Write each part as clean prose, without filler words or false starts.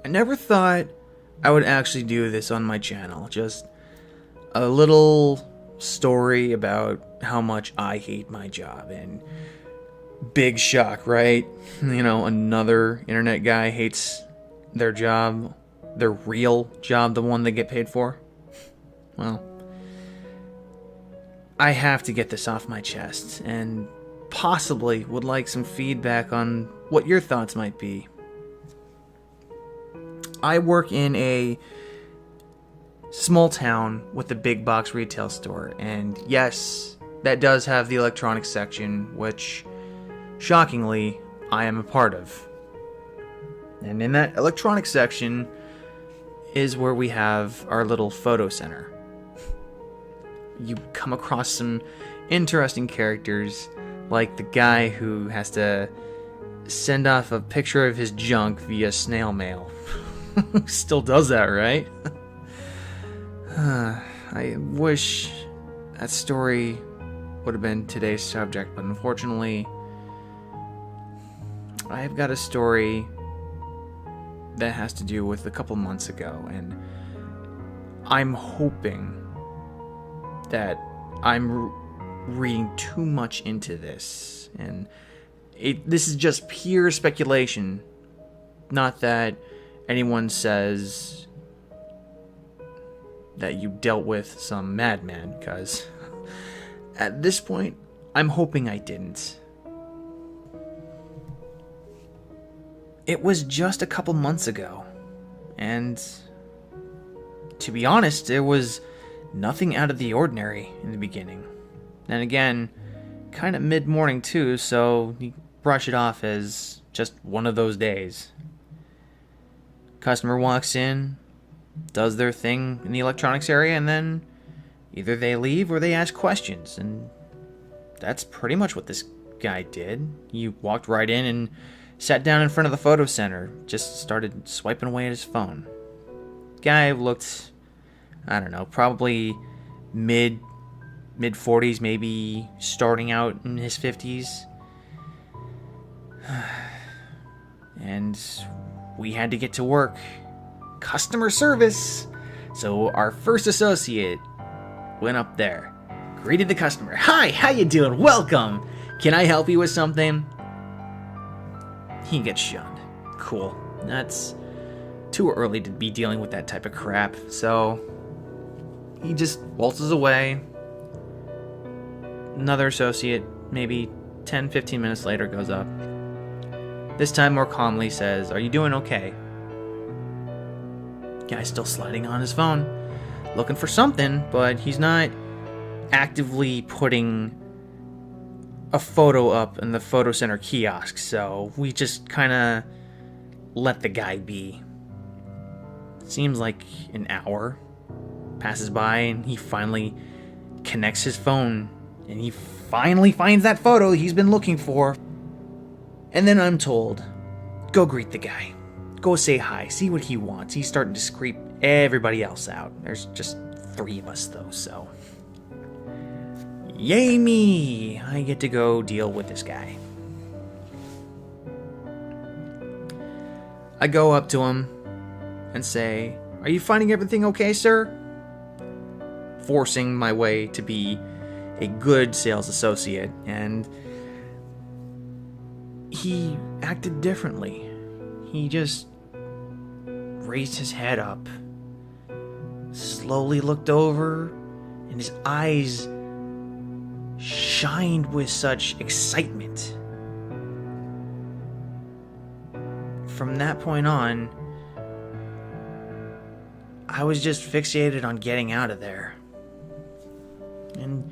I never thought I would actually do this on my channel. Just a little story about how much I hate my job. And big shock, right? You know, another internet guy hates their job, their real job, the one they get paid for. Well, I have to get this off my chest, and possibly would like some feedback on what your thoughts might be. I work in a small town with a big box retail store, and yes, that does have the electronics section, which, shockingly, I am a part of. And in that electronics section is where we have our little photo center. You come across some interesting characters, like the guy who has to send off a picture of his junk via snail mail. Still does that, right? I wish that story would have been today's subject, but unfortunately, I've got a story that has to do with a couple months ago, and I'm hoping that I'm reading too much into this, and this is just pure speculation. Not that anyone says that you dealt with some madman, because at this point, I'm hoping I didn't. It was just a couple months ago, and to be honest, there was nothing out of the ordinary in the beginning. And again, kind of mid-morning too, so you brush it off as just one of those days. Customer walks in, does their thing in the electronics area, and then either they leave or they ask questions, and that's pretty much what this guy did. He walked right in and sat down in front of the photo center, just started swiping away at his phone. Guy looked, I don't know, probably mid-40s, maybe starting out in his 50s. And we had to get to work. Customer service! So our first associate went up there, greeted the customer. Hi, how you doing? Welcome! Can I help you with something? He gets shunned. Cool. That's too early to be dealing with that type of crap, so he just waltzes away. Another associate, maybe 10-15 minutes later, goes up. This time more calmly says, "Are you doing okay?" Guy's still sliding on his phone, looking for something, but he's not actively putting a photo up in the photo center kiosk, so we just kind of let the guy be. Seems like an hour passes by, and he finally connects his phone, and he finally finds that photo he's been looking for. And then I'm told, go greet the guy. Go say hi, see what he wants. He's starting to creep everybody else out. There's just 3 of us, though, so yay me! I get to go deal with this guy. I go up to him and say, "Are you finding everything okay, sir?" Forcing my way to be a good sales associate, and he acted differently. He just raised his head up, slowly looked over, and his eyes shined with such excitement. From that point on, I was just fixated on getting out of there. And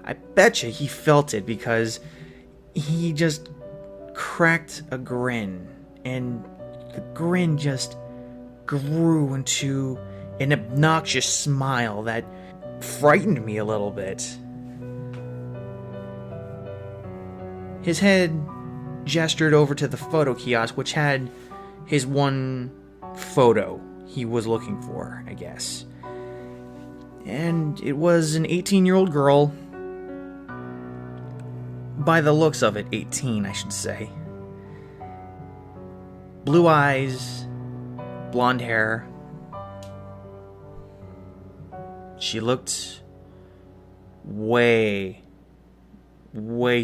I betcha he felt it, because he just cracked a grin, and the grin just grew into an obnoxious smile that frightened me a little bit. His head gestured over to the photo kiosk, which had his one photo he was looking for, I guess. And it was an 18-year-old girl. By the looks of it, 18, I should say. Blue eyes, blonde hair. She looked way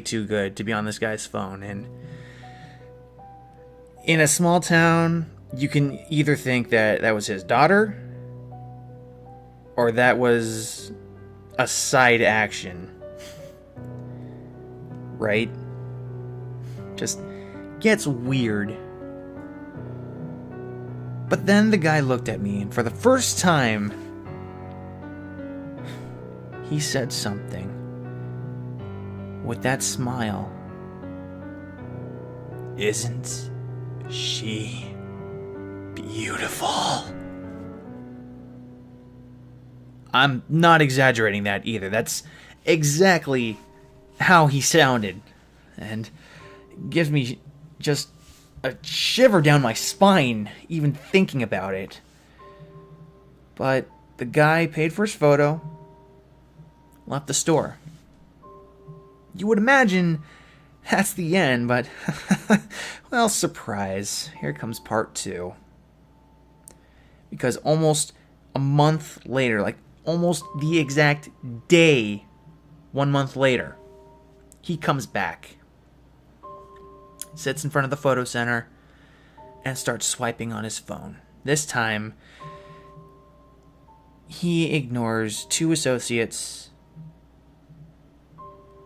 too good to be on this guy's phone. And in a small town, you can either think that that was his daughter or that was a side action. Right? Just gets weird. But then the guy looked at me, and for the first time, he said something with that smile. Isn't she beautiful? I'm not exaggerating that either. That's exactly how he sounded. And it gives me just a shiver down my spine even thinking about it. But the guy paid for his photo, left the store. You would imagine that's the end, but well, surprise. Here comes part 2. Because almost a month later, like almost the exact day, 1 month later, he comes back, sits in front of the photo center, and starts swiping on his phone. This time, he ignores 2 associates,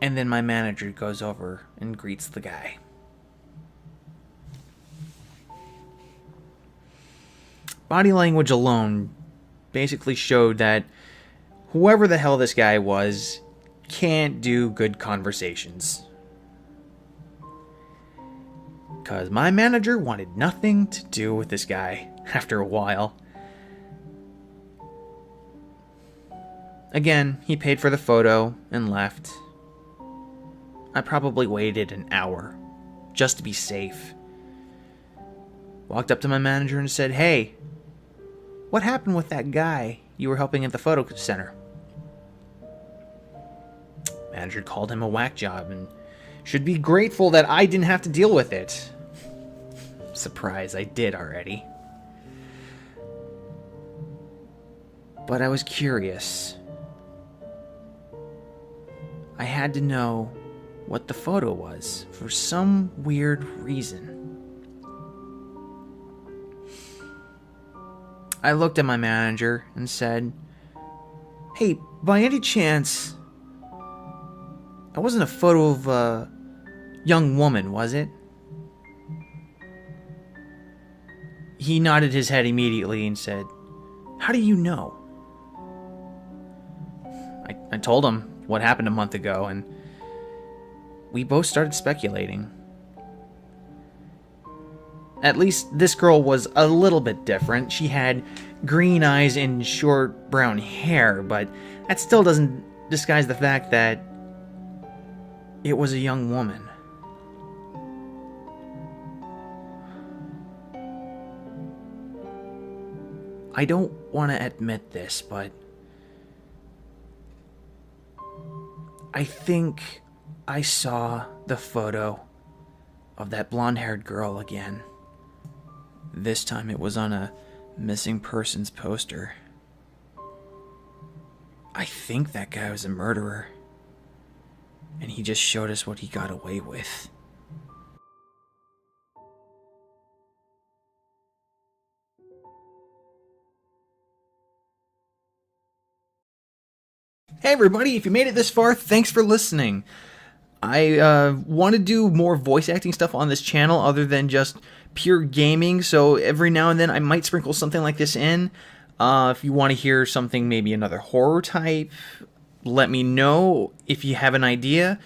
and then my manager goes over and greets the guy. Body language alone basically showed that whoever the hell this guy was can't do good conversations. Because my manager wanted nothing to do with this guy after a while. Again, he paid for the photo and left. I probably waited an hour just to be safe. Walked up to my manager and said, "Hey, what happened with that guy you were helping at the photo center?" Manager called him a whack job and should be grateful that I didn't have to deal with it. Surprise, I did already. But I was curious. I had to know what the photo was for some weird reason. I looked at my manager and said, "Hey, by any chance, that wasn't a photo of a young woman, was it?" He nodded his head immediately and said, "How do you know?" I told him what happened a month ago, and we both started speculating. At least this girl was a little bit different. She had green eyes and short brown hair, but that still doesn't disguise the fact that it was a young woman. I don't want to admit this, but I think I saw the photo of that blonde-haired girl again. This time it was on a missing persons poster. I think that guy was a murderer, and he just showed us what he got away with. Hey everybody, if you made it this far, thanks for listening. I want to do more voice acting stuff on this channel other than just pure gaming, so every now and then I might sprinkle something like this in. If you want to hear something, maybe another horror type, let me know if you have an idea.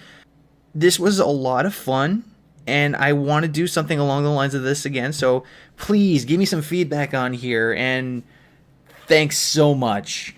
This was a lot of fun, and I want to do something along the lines of this again, so please give me some feedback on here, and thanks so much.